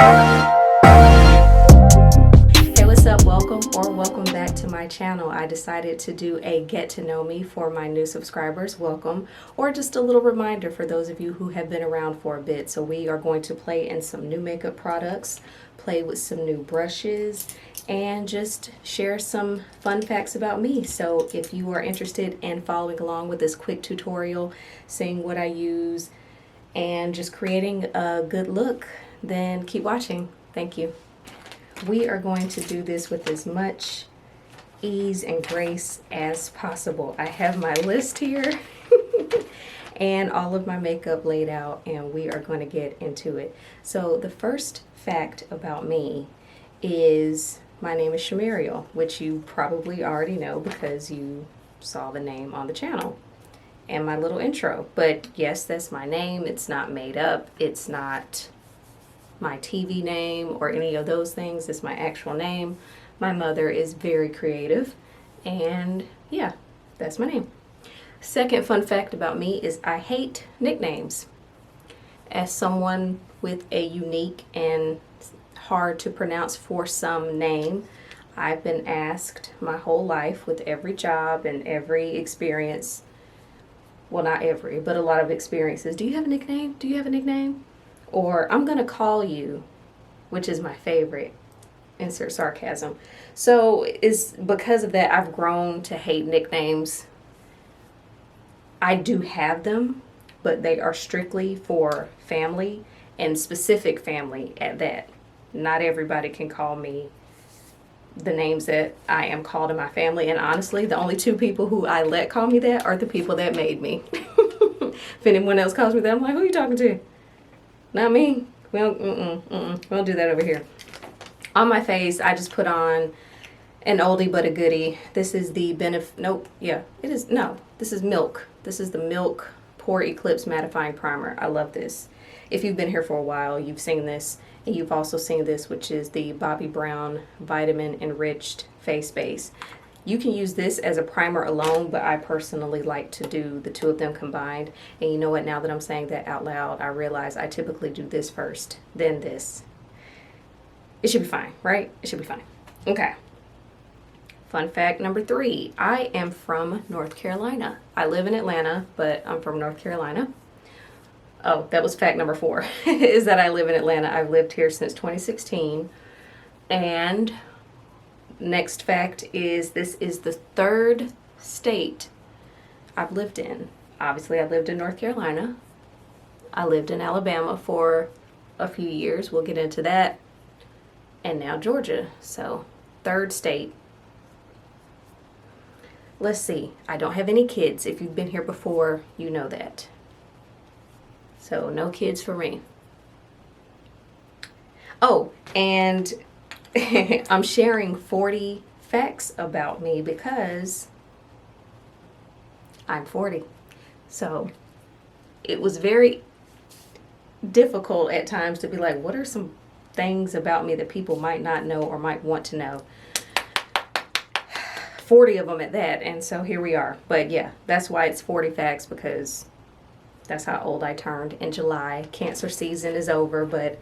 Hey, what's up? Welcome back to my channel. I decided to do a get to know me for my new subscribers. Welcome. Or just a little reminder for those of you who have been around for a bit. So we are going to play in some new makeup products, play with some new brushes, and just share some fun facts about me. So if you are interested in following along with this quick tutorial, seeing what I use, and just creating a good look, then keep watching. Thank you. We are going to do this with as much ease and grace as possible. I have my list here and all of my makeup laid out, and we are going to get into it. So the first fact about me is my name is Shamariel, which you probably already know because you saw the name on the channel and my little intro. But yes, that's my name. It's not made up. It's not my TV name or any of those things. It's my actual name. My mother is very creative, and yeah, that's my name. Second fun fact about me is I hate nicknames. As someone with a unique and hard to pronounce for some name, I've been asked my whole life with every job and every experience, well, not every, but a lot of experiences, do you have a nickname? Do you have a nickname? Or I'm gonna call you, which is my favorite, insert sarcasm. So it's because of that I've grown to hate nicknames. I do have them, but they are strictly for family and specific family at that. Not everybody can call me the names that I am called in my family, and honestly, the only two people who I let call me that are the people that made me. If anyone else calls me that, I'm like, who are you talking to? Not me. We don't do that over here. On my face, I just put on an oldie but a goodie. This is the this is Milk. This is the Milk Pore Eclipse Mattifying Primer. I love this. If you've been here for a while, you've seen this, and you've also seen this, which is the Bobbi Brown Vitamin Enriched Face Base. You can use this as a primer alone, but I personally like to do the two of them combined. And you know what, now that I'm saying that out loud, I realize I typically do this first, then this. It should be fine, right? It should be fine. Okay. Fun fact number 3, I am from North Carolina. I live in Atlanta, but I'm from North Carolina. Oh, that was fact number 4, is that I live in Atlanta. I've lived here since 2016. And next fact is this is the 3rd state I've lived in. Obviously, I lived in North Carolina. I lived in Alabama for a few years. We'll get into that. And now Georgia. So, 3rd state. Let's see. I don't have any kids. If you've been here before, you know that. So, no kids for me. Oh, and I'm sharing 40 facts about me because I'm 40. So it was very difficult at times to be like, what are some things about me that people might not know or might want to know? 40 of them at that, and so here we are. But yeah, that's why it's 40 facts, because that's how old I turned in July. Cancer season is over, but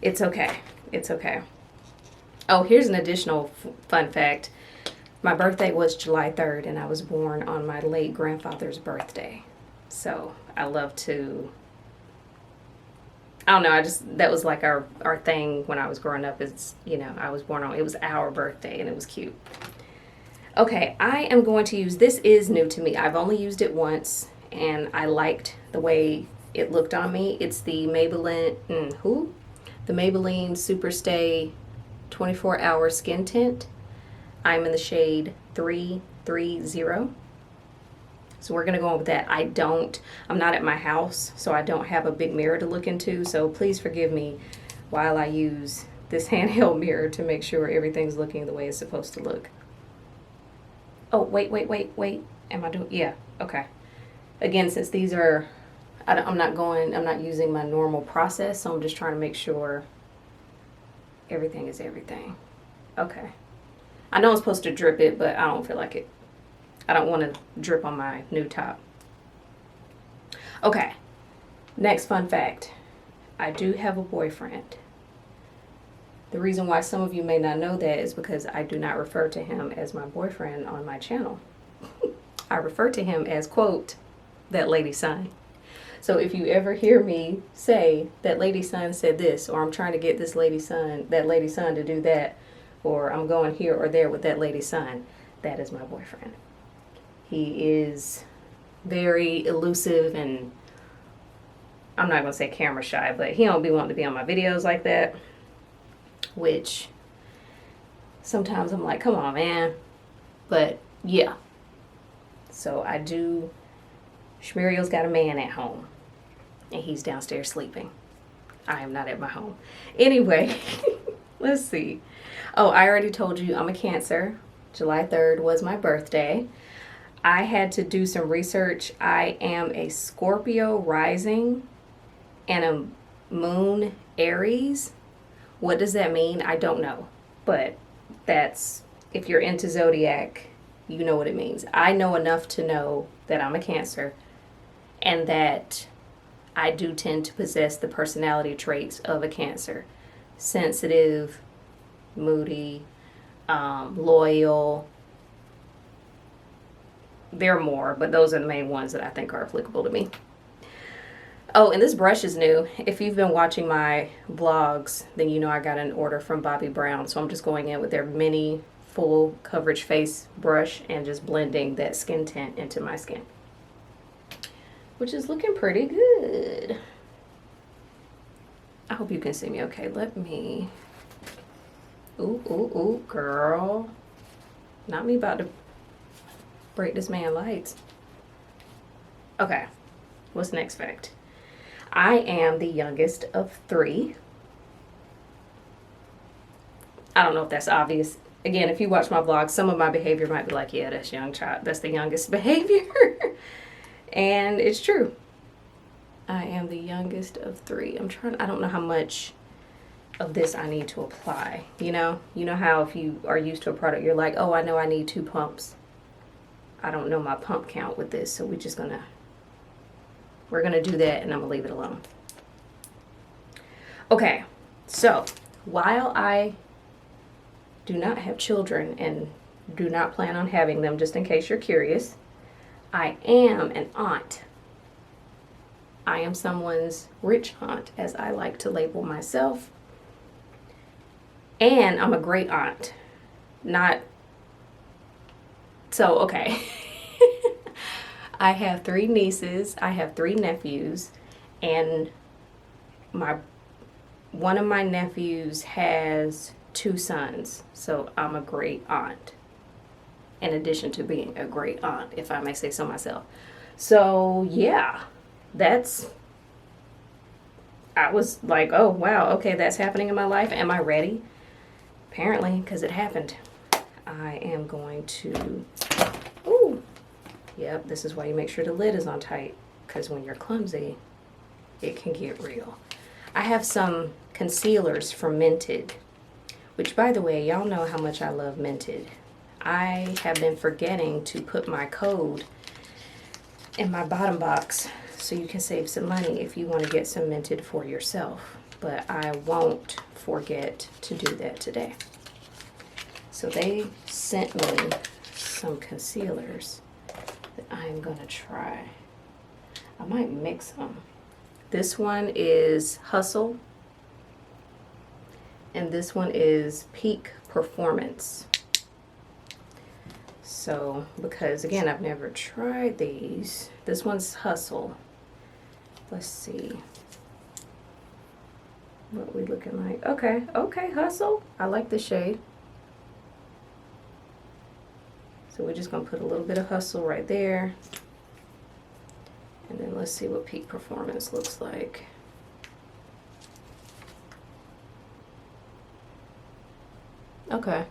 it's okay. It's okay. Oh, here's an additional fun fact. My birthday was July 3rd, and I was born on my late grandfather's birthday. So I love to, I don't know, that was like our thing when I was growing up. It's, I was born on, it was our birthday, and it was cute. Okay, I am going to use, this is new to me. I've only used it once, and I liked the way it looked on me. It's the Maybelline, The Maybelline Superstay 24-Hour Skin Tint. I'm in the shade 330. So we're going to go on with that. I'm not at my house, so I don't have a big mirror to look into. So please forgive me while I use this handheld mirror to make sure everything's looking the way it's supposed to look. Oh, wait. Am I doing, yeah, okay. Again, since these are, I'm not using my normal process, so I'm just trying to make sure everything is everything. Okay. I know I'm supposed to drip it, but I don't feel like it. I don't want to drip on my new top. Okay. Next fun fact. I do have a boyfriend. The reason why some of you may not know that is because I do not refer to him as my boyfriend on my channel. I refer to him as, quote, that lady son. So if you ever hear me say that lady son said this, or I'm trying to get this lady son, that lady son to do that, or I'm going here or there with that lady son, that is my boyfriend. He is very elusive and I'm not going to say camera shy, but he don't be wanting to be on my videos like that, which sometimes I'm like, come on, man. But yeah. So I do, Shmuriel's got a man at home and he's downstairs sleeping. I am not at my home. Anyway, let's see. Oh, I already told you I'm a Cancer. July 3rd was my birthday. I had to do some research. I am a Scorpio rising and a moon Aries. What does that mean? I don't know. But that's, if you're into zodiac, you know what it means. I know enough to know that I'm a Cancer and that I do tend to possess the personality traits of a Cancer. Sensitive, moody, loyal. There are more, but those are the main ones that I think are applicable to me. Oh, and this brush is new. If you've been watching my vlogs, then you know I got an order from Bobbi Brown. So I'm just going in with their mini full coverage face brush and just blending that skin tint into my skin, which is looking pretty good. I hope you can see me okay. Let me, ooh, ooh, ooh, girl. Not me about to break this man lights. Okay, what's the next fact? I am the youngest of 3. I don't know if that's obvious. Again, if you watch my vlog, some of my behavior might be like, yeah, that's young child. That's the youngest behavior. And it's true. I am the youngest of 3. I don't know how much of this I need to apply. You know how if you are used to a product, you're like, oh, I know I need 2 pumps. I don't know my pump count with this, so we're gonna do that and I'm gonna leave it alone. Okay, so while I do not have children and do not plan on having them, just in case you're curious, I am an aunt. I am someone's rich aunt, as I like to label myself. And I'm a great aunt. Okay. I have 3 nieces, I have 3 nephews, and one of my nephews has 2 sons. So I'm a great aunt. In addition to being a great aunt, if I may say so myself. So yeah, I was like, oh wow, okay, that's happening in my life. Am I ready? Apparently, because it happened. I am going to, ooh, yep, this is why you make sure the lid is on tight, because when you're clumsy, it can get real. I have some concealers from Mented, which, by the way, y'all know how much I love Mented. I have been forgetting to put my code in my bottom box so you can save some money if you want to get some Mented for yourself. But I won't forget to do that today. So they sent me some concealers that I'm going to try. I might mix them. This one is Hustle. And this one is Peak Performance. So, because again, I've never tried these. This one's Hustle. Let's see what we looking like. Okay, Hustle. I like the shade. So we're just gonna put a little bit of Hustle right there. And then let's see what Peak Performance looks like. Okay.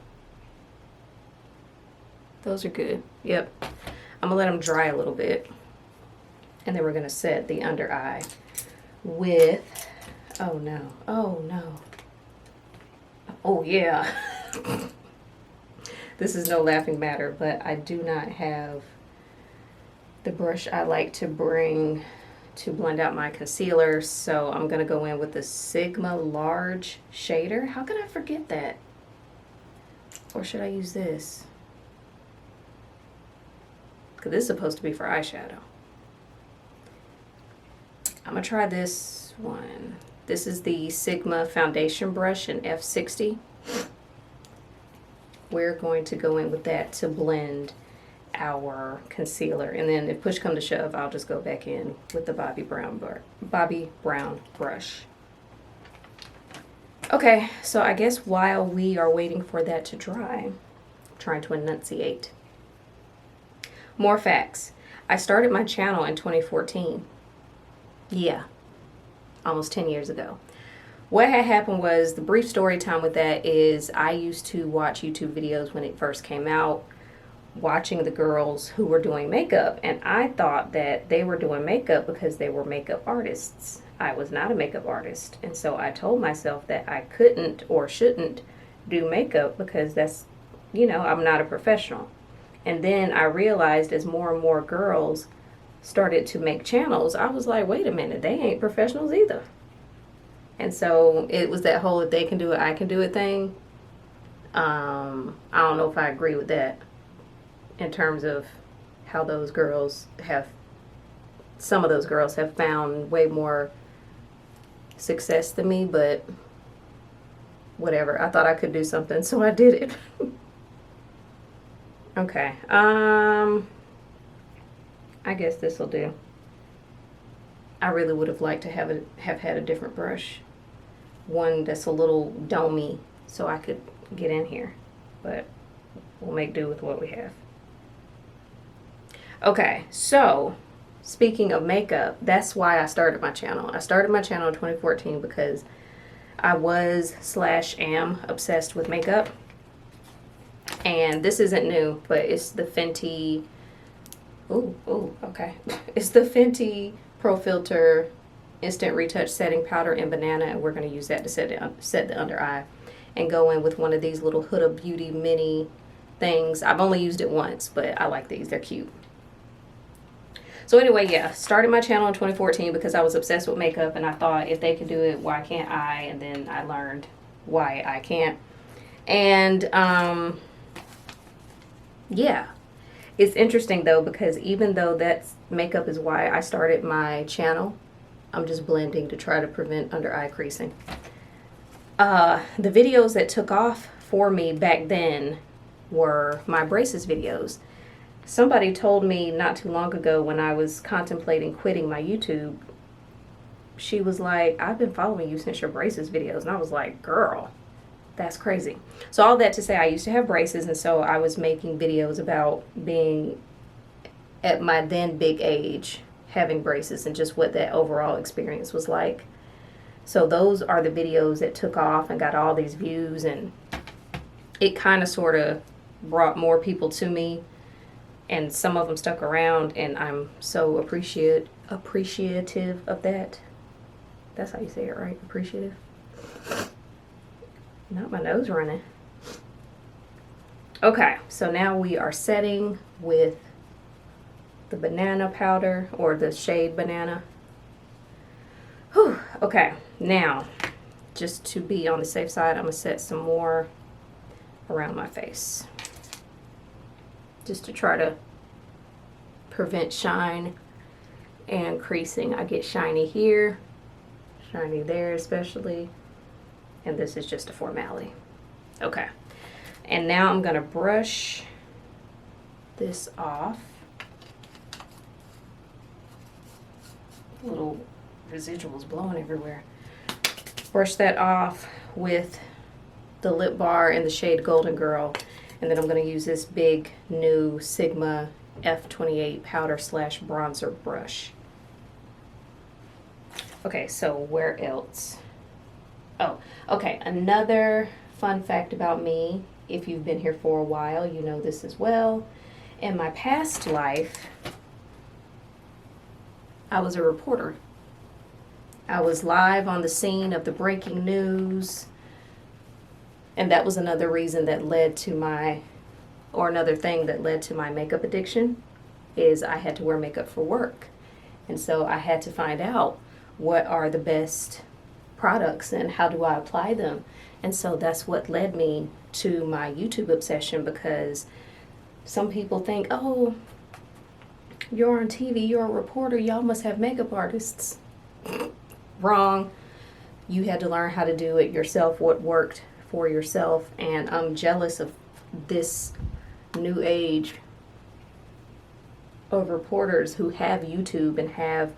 Those are good. Yep. I'm gonna let them dry a little bit. And then we're gonna set the under eye with, oh no, oh yeah. This is no laughing matter, but I do not have the brush I like to bring to blend out my concealer, so I'm going to go in with the Sigma Large Shader. How could I forget that? Or should I use this? Because this is supposed to be for eyeshadow. I'm going to try this one. This is the Sigma Foundation Brush in F60. We're going to go in with that to blend our concealer, and then if push come to shove, I'll just go back in with the Bobbi Brown brush. Okay, so I guess while we are waiting for that to dry, I'm trying to enunciate. More facts. I started my channel in 2014. Yeah, almost 10 years ago. What had happened was, the brief story time with that is, I used to watch YouTube videos when it first came out, watching the girls who were doing makeup, and I thought that they were doing makeup because they were makeup artists. I was not a makeup artist, and so I told myself that I couldn't or shouldn't do makeup because that's, you know, I'm not a professional. And then I realized as more and more girls started to make channels, I was like, wait a minute, they ain't professionals either. And so it was that whole, if they can do it, I can do it thing. I don't know if I agree with that, in terms of how those girls have, some of those girls have found way more success than me, but whatever. I thought I could do something, so I did it. Okay, I guess this will do. I really would have liked to have had a different brush, one that's a little domey, so I could get in here, but we'll make do with what we have. Okay, so speaking of makeup, that's why I started my channel. I started my channel in 2014 because I was / am obsessed with makeup. And this isn't new, but it's the Fenty, okay. It's the Fenty Pro Filter Instant Retouch Setting Powder in Banana, and we're going to use that to set the under eye. And go in with one of these little Huda Beauty mini things. I've only used it once, but I like these. They're cute. So anyway, yeah, started my channel in 2014 because I was obsessed with makeup, and I thought, if they can do it, why can't I? And then I learned why I can't. And yeah, it's interesting though, because even though that's makeup is why I started my channel, I'm just blending to try to prevent under eye creasing. The videos that took off for me back then were my braces videos. Somebody told me not too long ago, when I was contemplating quitting my YouTube, she was like, I've been following you since your braces videos. And I was like, girl, that's crazy. So all that to say, I used to have braces, and so I was making videos about being at my then big age having braces and just what that overall experience was like. So those are the videos that took off and got all these views, and it kind of sort of brought more people to me, and some of them stuck around, and I'm so appreciative of that. That's how you say it, right? Appreciative. Not my nose running. Okay, so now we are setting with the banana powder, or the shade Banana. Whew. Okay, now, just to be on the safe side, I'm going to set some more around my face, just to try to prevent shine and creasing. I get shiny here, shiny there especially, and this is just a formality. Okay, and now I'm going to brush this off. Little residuals blowing everywhere. Brush that off with the Lip Bar in the shade Golden Girl, and then I'm going to use this big new Sigma F28 powder / bronzer brush. Okay, so where else? Oh, okay, another fun fact about me, if you've been here for a while, you know this as well. In my past life, I was a reporter. I was live on the scene of the breaking news, and that was another reason that led to my, or another thing that led to my makeup addiction, is I had to wear makeup for work. And so I had to find out what are the best products and how do I apply them. And so that's what led me to my YouTube obsession, because some people think, oh, you're on TV, you're a reporter, y'all must have makeup artists. Wrong. You had to learn how to do it yourself, what worked for yourself. And I'm jealous of this new age of reporters who have YouTube and have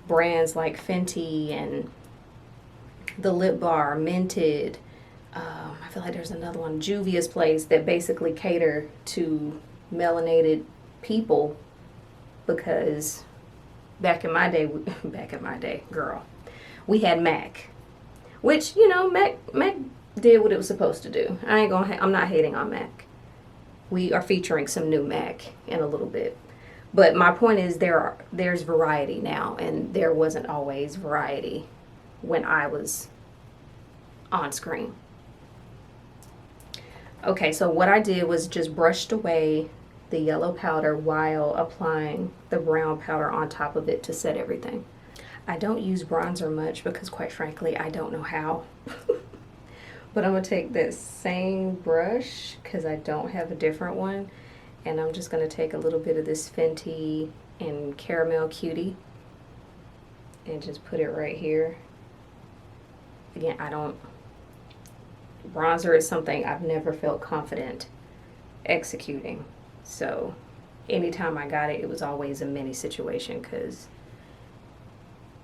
brands like Fenty and the Lip Bar, Minted. I feel like there's another one, Juvia's Place, that basically cater to melanated people, because back in my day, girl, we had MAC, which, you know, MAC did what it was supposed to do. I'm not hating on MAC. We are featuring some new MAC in a little bit. But my point is there's variety now, and there wasn't always variety when I was on screen. Okay, so what I did was just brushed away the yellow powder while applying the brown powder on top of it to set everything. I don't use bronzer much because, quite frankly, I don't know how. But I'm going to take that same brush, because I don't have a different one, and I'm just going to take a little bit of this Fenty and Caramel Cutie and just put it right here. Again, bronzer is something I've never felt confident executing. So anytime I got it, it was always a mini situation, because,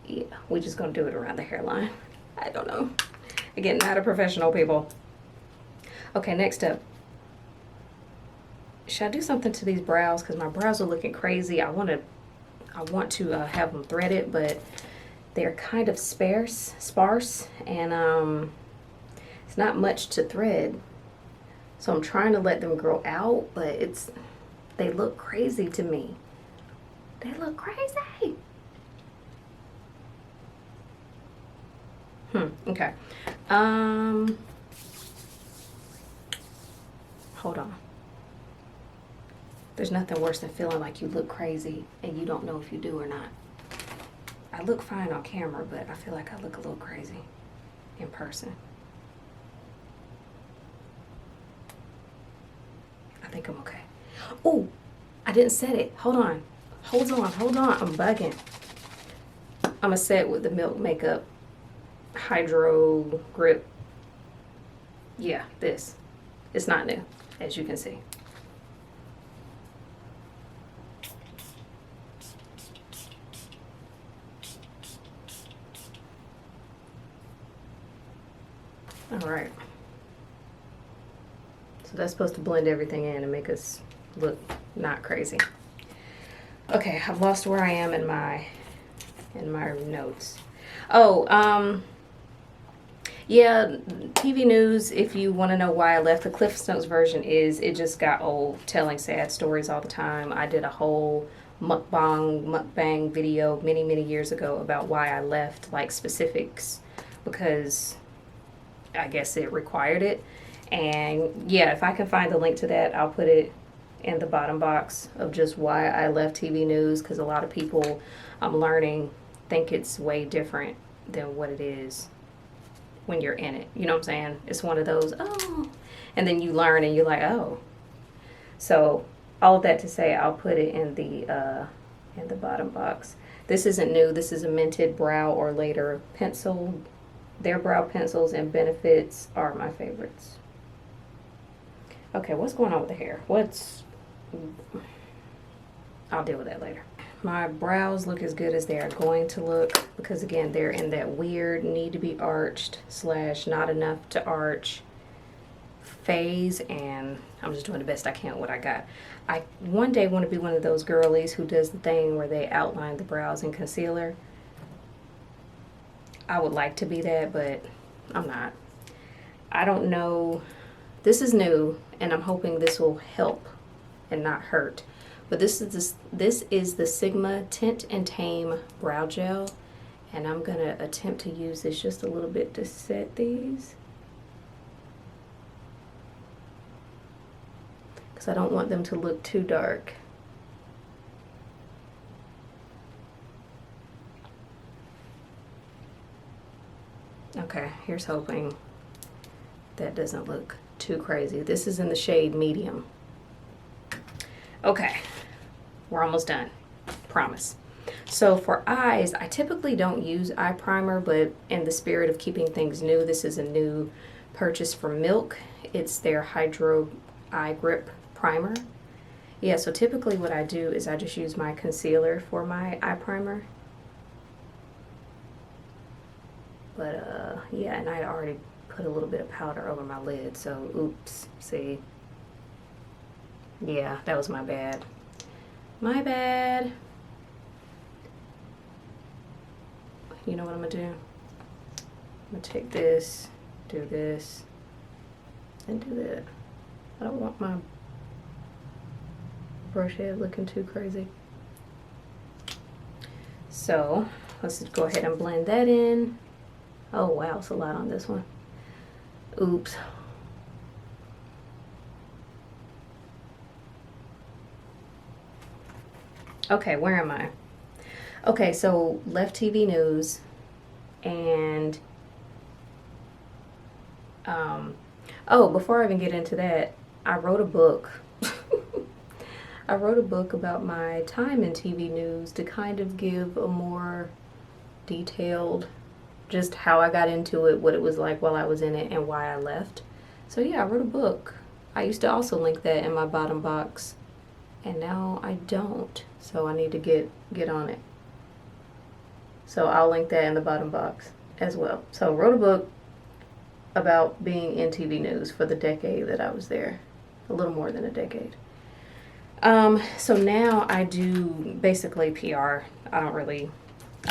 yeah, we're just going to do it around the hairline. I don't know. Again, not a professional, people. Okay, next up. Should I do something to these brows? Because my brows are looking crazy. I want to have them threaded, but they're kind of sparse, and it's not much to thread. So I'm trying to let them grow out, but they look crazy to me. They look crazy. Okay. Hold on. There's nothing worse than feeling like you look crazy and you don't know if you do or not. I look fine on camera, but I feel like I look a little crazy in person. I think I'm okay. Oh, I didn't set it. Hold on. I'm bugging. I'm gonna set with the Milk Makeup Hydro Grip. Yeah, this. It's not new, as you can see. All right. So that's supposed to blend everything in and make us look not crazy. Okay, I've lost where I am in my notes. Oh, yeah, TV news, if you want to know why I left, the CliffsNotes version is it just got old, telling sad stories all the time. I did a whole mukbang video many years ago about why I left, like specifics, because I guess it required it. And yeah, if I can find the link to that, I'll put it in the bottom box of just why I left TV news, because a lot of people, I'm learning, think it's way different than what it is when you're in it. You know what I'm saying? It's one of those, oh, and then you learn and you're like, oh. So all of that to say, I'll put it in the bottom box. This isn't new. This is a Minted Brow or Later pencil. Their brow pencils and Benefits are my favorites. Okay, what's going on with the hair? I'll deal with that later. My brows look as good as they are going to look, because again, they're in that weird need to be arched / not enough to arch phase, and I'm just doing the best I can with what I got. I one day want to be one of those girlies who does the thing where they outline the brows in concealer. I would like to be that, but I'm not. I don't know. This is new, and I'm hoping this will help and not hurt. But this is the Sigma Tint and Tame Brow Gel, and I'm going to attempt to use this just a little bit to set these, because I don't want them to look too dark. Okay, here's hoping that doesn't look too crazy. This is in the shade medium. Okay, we're almost done. Promise. So for eyes, I typically don't use eye primer, but in the spirit of keeping things new, this is a new purchase from Milk. It's their Hydro Eye Grip Primer. Yeah, so typically what I do is I just use my concealer for my eye primer. But yeah, and I already put a little bit of powder over my lid, so oops, see. Yeah, that was my bad. My bad. You know what I'm gonna do? I'm gonna take this, do this, and do that. I don't want my brush head looking too crazy. So let's just go ahead and blend that in. Oh wow, it's a lot on this one. Oops. Okay, where am I? Okay, so left TV news and oh, before I even get into that, I wrote a book. I wrote a book about my time in TV news to kind of give a more detailed, just how I got into it, what it was like while I was in it, and why I left. So yeah, I wrote a book. I used to also link that in my bottom box, and now I don't. So I need to get on it. So I'll link that in the bottom box as well. So I wrote a book about being in TV news for the decade that I was there. A little more than a decade. So now I do basically PR. I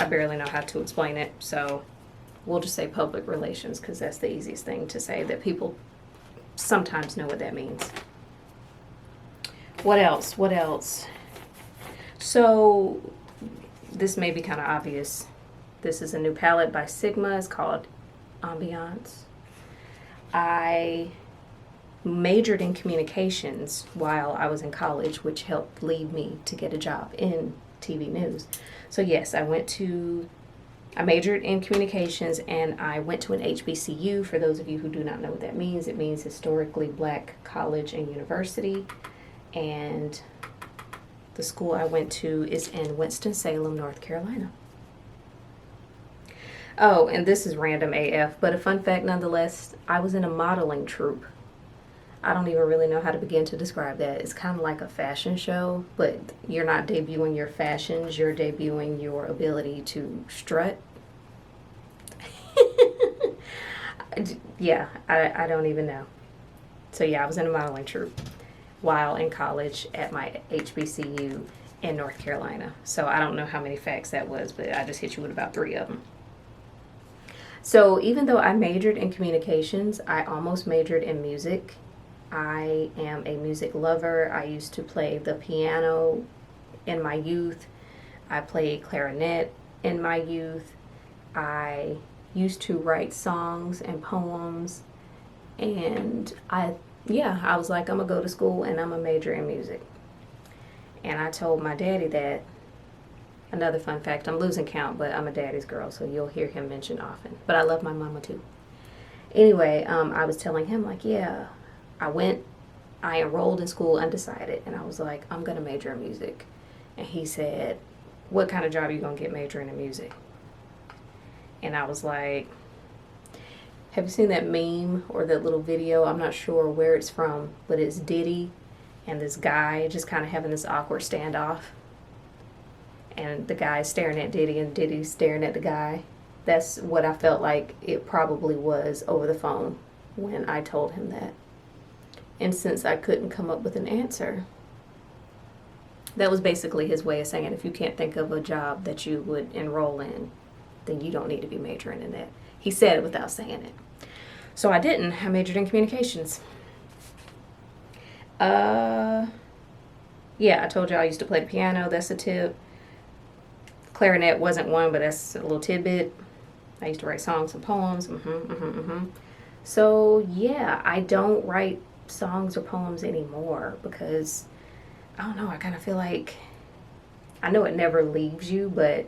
barely know how to explain it. So we'll just say public relations because that's the easiest thing to say that people sometimes know what that means. What else? What else? So this may be kind of obvious. This is a new palette by Sigma. It's called Ambiance. I majored in communications while I was in college, which helped lead me to get a job in TV news. So yes, I majored in communications and I went to an HBCU. For those of you who do not know what that means, it means Historically Black College and University. And the school I went to is in Winston-Salem, North Carolina. Oh, and this is random AF, but a fun fact nonetheless, I was in a modeling troupe. I don't even really know how to begin to describe that. It's kind of like a fashion show, but you're not debuting your fashions, you're debuting your ability to strut. Yeah, I don't even know. So yeah, I was in a modeling troupe while in college at my HBCU in North Carolina. So I don't know how many facts that was, but I just hit you with about 3 of them. So even though I majored in communications, I almost majored in music. I am a music lover. I used to play the piano in my youth. I played clarinet in my youth. I used to write songs and poems. And I was like, I'm going to go to school and I'm going to major in music. And I told my daddy that. Another fun fact, I'm losing count, but I'm a daddy's girl, so you'll hear him mentioned often. But I love my mama too. Anyway, I was telling him, like, yeah, I enrolled in school undecided, and I was like, I'm going to major in music. And he said, what kind of job are you going to get majoring in music? And I was like, have you seen that meme or that little video? I'm not sure where it's from, but it's Diddy and this guy just kind of having this awkward standoff. And the guy's staring at Diddy and Diddy's staring at the guy. That's what I felt like it probably was over the phone when I told him that. And since I couldn't come up with an answer, that was basically his way of saying, if you can't think of a job that you would enroll in, then you don't need to be majoring in that. He said it without saying it. So I didn't. I majored in communications. Yeah, I told you I used to play the piano. That's a tip. Clarinet wasn't one, but that's a little tidbit. I used to write songs and poems. So yeah, I don't write songs or poems anymore because, I don't know, I kind of feel like, I know it never leaves you, but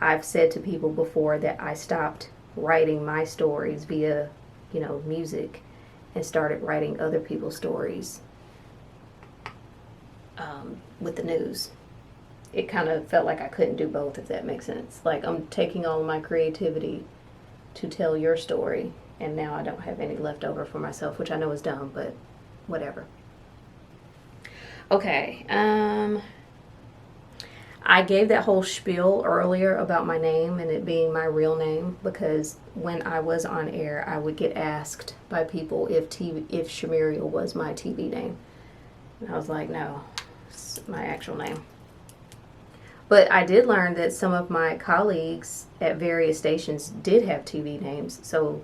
I've said to people before that I stopped writing my stories via, music, and started writing other people's stories with the news. It kind of felt like I couldn't do both, if that makes sense. Like, I'm taking all my creativity to tell your story, and now I don't have any left over for myself, which I know is dumb, but whatever. Okay, I gave that whole spiel earlier about my name and it being my real name because when I was on air, I would get asked by people if Shamiriel was my TV name. And I was like, no, it's my actual name. But I did learn that some of my colleagues at various stations did have TV names. So,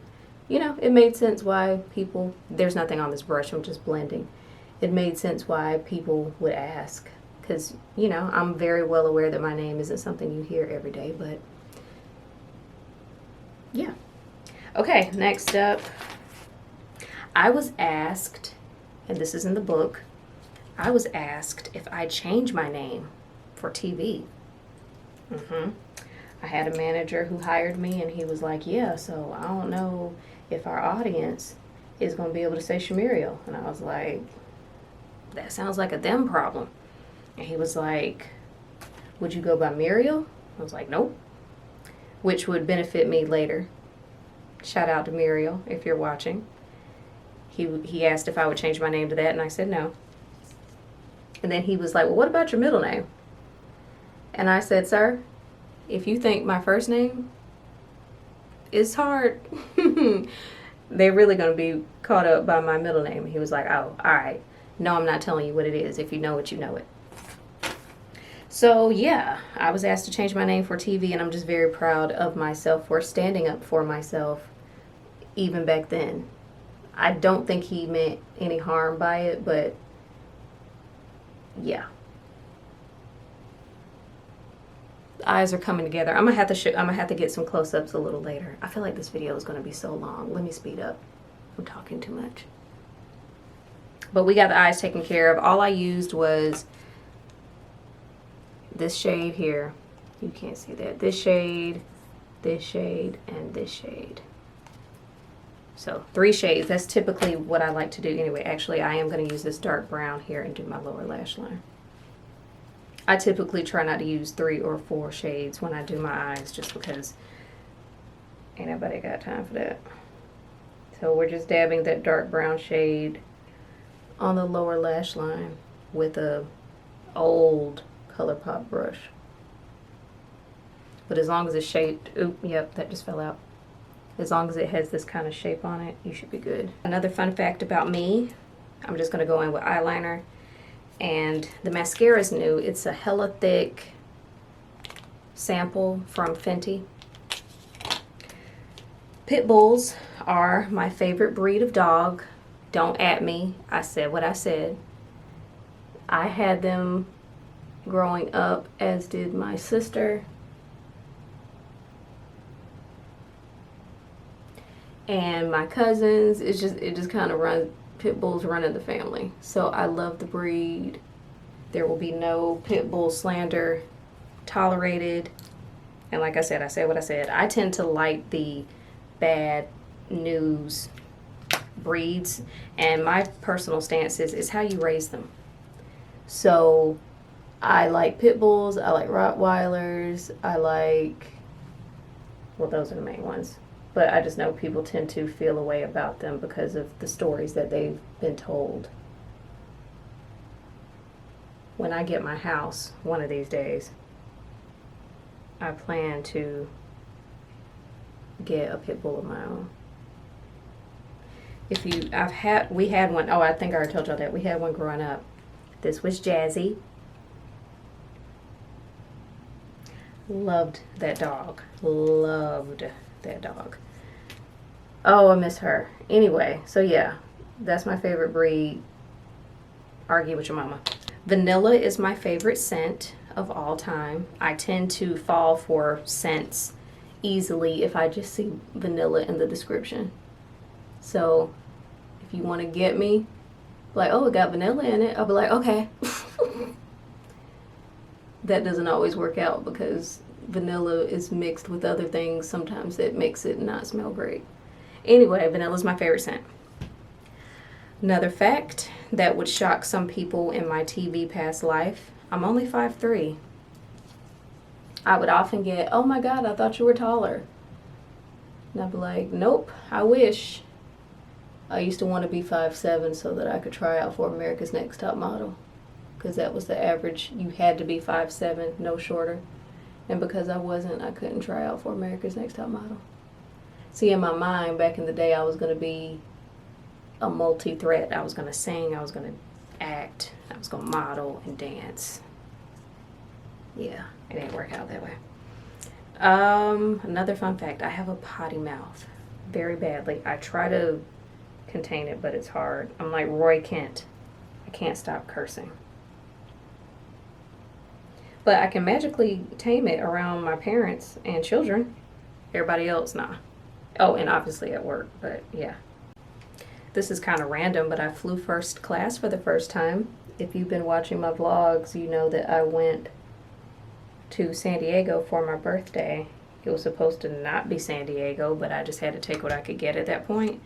it made sense why people, there's nothing on this brush, I'm just blending. It made sense why people would ask. Because, I'm very well aware that my name isn't something you hear every day, but yeah. Okay, next up, I was asked, and this is in the book, I was asked if I change my name for TV. I had a manager who hired me, and he was like, yeah, so I don't know if our audience is going to be able to say Shamiriel. And I was like, that sounds like a them problem. And he was like, would you go by Muriel? I was like, nope. Which would benefit me later. Shout out to Muriel if you're watching. He asked if I would change my name to that, and I said no. And then he was like, well, what about your middle name? And I said, sir, if you think my first name is hard, they're really going to be caught up by my middle name. And he was like, oh, all right. No, I'm not telling you what it is. If you know it, you know it. So, yeah, I was asked to change my name for TV, and I'm just very proud of myself for standing up for myself even back then. I don't think he meant any harm by it, but yeah. The eyes are coming together. I'm gonna have to get some close-ups a little later. I feel like this video is gonna be so long. Let me speed up. I'm talking too much. But we got the eyes taken care of. All I used was this shade here. You can't see that. This shade, and this shade. So 3 shades. That's typically what I like to do anyway. Actually, I am going to use this dark brown here and do my lower lash line. I typically try not to use 3 or 4 shades when I do my eyes just because ain't nobody got time for that. So we're just dabbing that dark brown shade on the lower lash line with a old ColourPop brush. But as long as it's shaped, yep, that just fell out. As long as it has this kind of shape on it, you should be good. Another fun fact about me, I'm just going to go in with eyeliner. And the mascara is new. It's a hella thick sample from Fenty. Pit Bulls are my favorite breed of dog. Don't at me. I said what I said. I had them growing up, as did my sister. And my cousins. It just kind of runs. Pit Bulls run in the family. So I love the breed. There will be no Pit Bull slander tolerated. And like I said what I said. I tend to like the bad news breeds, and my personal stance is how you raise them. So I like Pit Bulls, I like Rottweilers, those are the main ones. But I just know people tend to feel a way about them because of the stories that they've been told. When I get my house one of these days, I plan to get a Pit Bull of my own. We had one, I think I already told y'all that. We had one growing up. This was Jazzy. Loved that dog. Loved that dog. Oh, I miss her. Anyway, so yeah, that's my favorite breed. Argue with your mama. Vanilla is my favorite scent of all time. I tend to fall for scents easily if I just see vanilla in the description. So if you want to get me, like, oh, it got vanilla in it, I'll be like, okay. That doesn't always work out because vanilla is mixed with other things, sometimes that makes it not smell great. Anyway, vanilla's my favorite scent. Another fact that would shock some people in my TV past life, I'm only 5'3". I would often get, oh my God, I thought you were taller. And I'd be like, nope, I wish. I used to want to be 5'7" so that I could try out for America's Next Top Model. Because that was the average. You had to be 5'7", no shorter. And because I wasn't, I couldn't try out for America's Next Top Model. See, in my mind, back in the day, I was going to be a multi-threat. I was going to sing, I was going to act, I was going to model and dance. Yeah, it didn't work out that way. Another fun fact, I have a potty mouth very badly. I try to contain it, but it's hard. I'm like Roy Kent. I can't stop cursing. But I can magically tame it around my parents and children. Everybody else, nah. Oh, and obviously at work, but yeah. This is kind of random, but I flew first class for the first time. If you've been watching my vlogs, you know that I went to San Diego for my birthday. It was supposed to not be San Diego, but I just had to take what I could get at that point.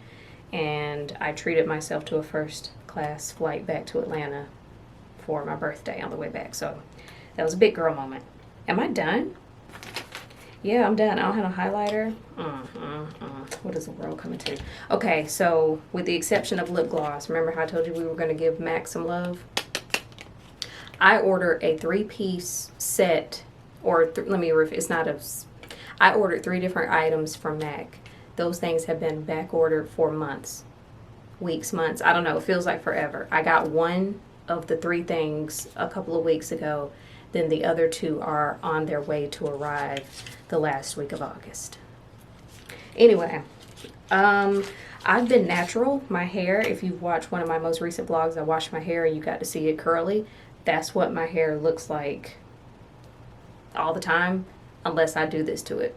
And I treated myself to a first class flight back to Atlanta for my birthday on the way back. So that was a big girl moment. Am I done? Yeah, I'm done. I don't have a highlighter. What is the world coming to? Okay, so with the exception of lip gloss, remember how I told you we were going to give MAC some love? I ordered a 3-piece set, or I ordered 3 different items from MAC. Those things have been back ordered for months, weeks, months. I don't know. It feels like forever. I got one of the 3 things a couple of weeks ago. Then the other 2 are on their way to arrive the last week of August. Anyway, I've been natural. My hair, if you've watched one of my most recent vlogs, I washed my hair and you got to see it curly. That's what my hair looks like all the time, unless I do this to it.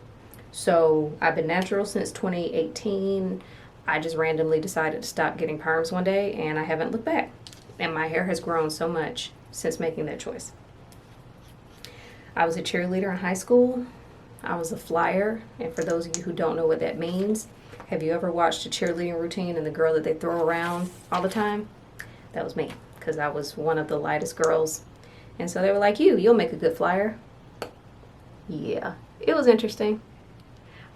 So I've been natural since 2018. I just randomly decided to stop getting perms one day, and I haven't looked back. And my hair has grown so much since making that choice. I was a cheerleader in high school. I was a flyer, and for those of you who don't know what that means, have you ever watched a cheerleading routine and the girl that they throw around all the time? That was me, because I was one of the lightest girls. And so they were like, you'll make a good flyer. Yeah, it was interesting.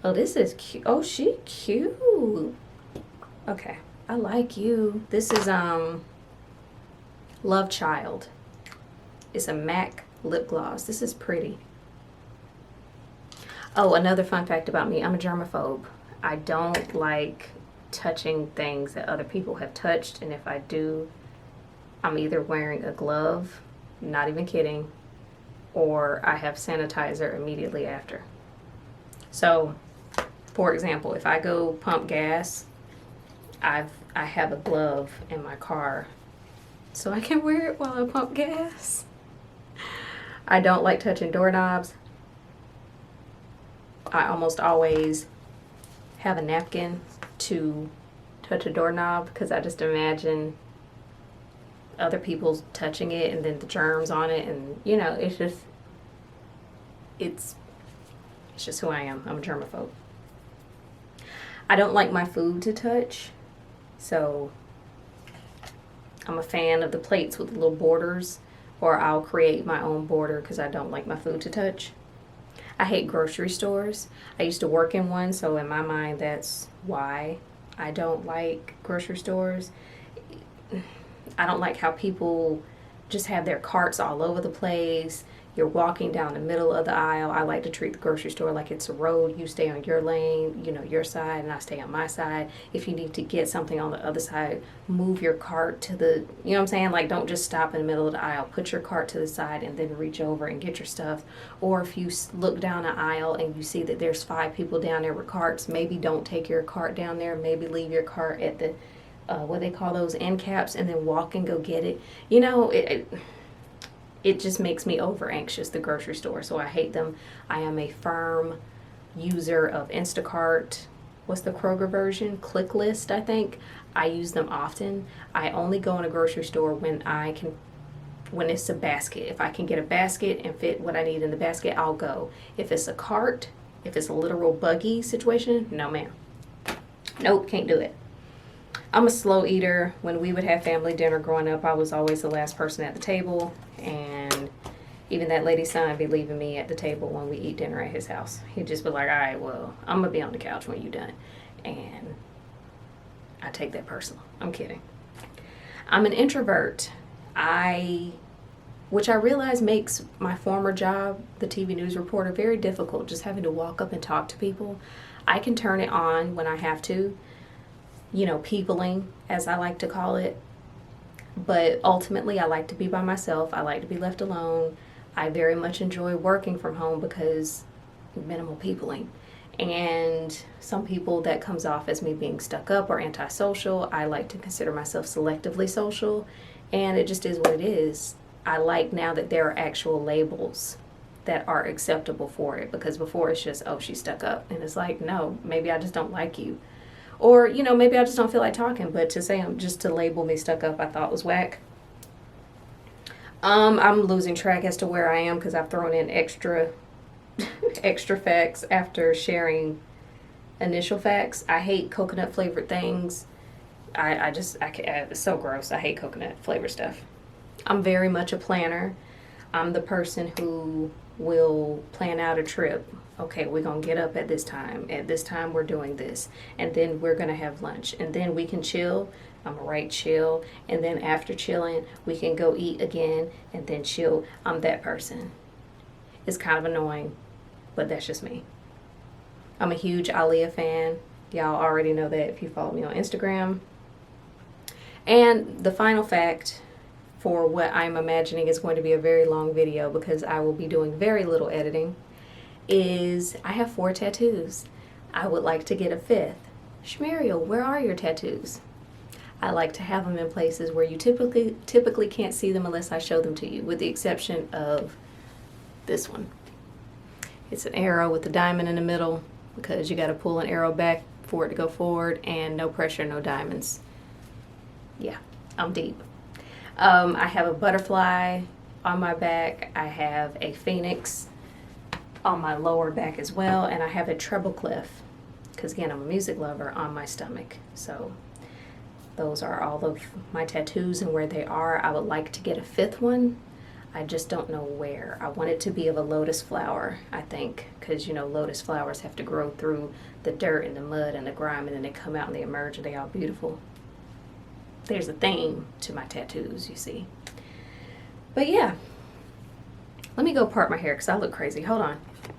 Oh, this is cute. Oh, she cute. Okay, I like you. This is Love Child. It's a MAC lip gloss. This is pretty. Oh, another fun fact about me, I'm a germaphobe. I don't like touching things that other people have touched, and if I do, I'm either wearing a glove, not even kidding, or I have sanitizer immediately after. So, for example, if I go pump gas, I have a glove in my car so I can wear it while I pump gas. I don't like touching doorknobs. I almost always have a napkin to touch a doorknob because I just imagine other people touching it and then the germs on it, and you know, it's just who I am. I'm a germaphobe. I don't like my food to touch, so I'm a fan of the plates with little borders, or I'll create my own border because I don't like my food to touch. I hate grocery stores. I used to work in one, so in my mind that's why I don't like grocery stores. I don't like how people just have their carts all over the place. You're walking down the middle of the aisle. I like to treat the grocery store like it's a road. You stay on your lane, your side, and I stay on my side. If you need to get something on the other side, move your cart to the, you know what I'm saying? Like, don't just stop in the middle of the aisle. Put your cart to the side and then reach over and get your stuff. Or if you look down the aisle and you see that there's 5 people down there with carts, maybe don't take your cart down there. Maybe leave your cart at the, what they call those end caps, and then walk and go get it. It just makes me over anxious, the grocery store, so I hate them. I am a firm user of Instacart. What's the Kroger version? ClickList, I think. I use them often. I only go in a grocery store when I can when it's a basket. If I can get a basket and fit what I need in the basket, I'll go. If it's a cart, if it's a literal buggy situation, no ma'am. Nope, can't do it. I'm a slow eater. When we would have family dinner growing up, I was always the last person at the table, and even that lady's son would be leaving me at the table when we eat dinner at his house. He'd just be like, all right, well, I'm going to be on the couch when you're done. And I take that personal. I'm kidding. I'm an introvert. Which I realize makes my former job, the TV news reporter, very difficult, just having to walk up and talk to people. I can turn it on when I have to, peopling, as I like to call it. But ultimately, I like to be by myself. I like to be left alone. I very much enjoy working from home because minimal peopling. And some people, that comes off as me being stuck up or antisocial. I like to consider myself selectively social, and it just is what it is. I like now that there are actual labels that are acceptable for it, because before it's just, oh, she's stuck up. And it's like, no, maybe I just don't like you. Or, maybe I just don't feel like talking. But to label me stuck up, I thought was whack. I'm losing track as to where I am because I've thrown in extra facts after sharing initial facts. I hate coconut flavored things. I can't, it's so gross. I hate coconut flavored stuff. I'm very much a planner. I'm the person who will plan out a trip. Okay, we're going to get up at this time. At this time, we're doing this. And then we're going to have lunch. And then we can chill. I'm right chill. And then after chilling, we can go eat again and then chill. I'm that person. It's kind of annoying, but that's just me. I'm a huge Aaliyah fan. Y'all already know that if you follow me on Instagram. And the final fact, for what I'm imagining is going to be a very long video because I will be doing very little editing, is I have 4 tattoos. I would like to get a 5th. Shmariel, where are your tattoos? I like to have them in places where you typically can't see them unless I show them to you, with the exception of this one. It's an arrow with a diamond in the middle because you got to pull an arrow back for it to go forward, and no pressure, no diamonds. Yeah, I'm deep. I have a butterfly on my back. I have a phoenix on my lower back as well, and I have a treble clef because, again, I'm a music lover, on my stomach. So those are all of my tattoos and where they are. I would like to get a 5th one. I just don't know where. I want it to be of a lotus flower, I think, because, lotus flowers have to grow through the dirt and the mud and the grime, and then they come out and they emerge and they all beautiful. There's a theme to my tattoos, you see. But yeah, let me go part my hair because I look crazy. Hold on.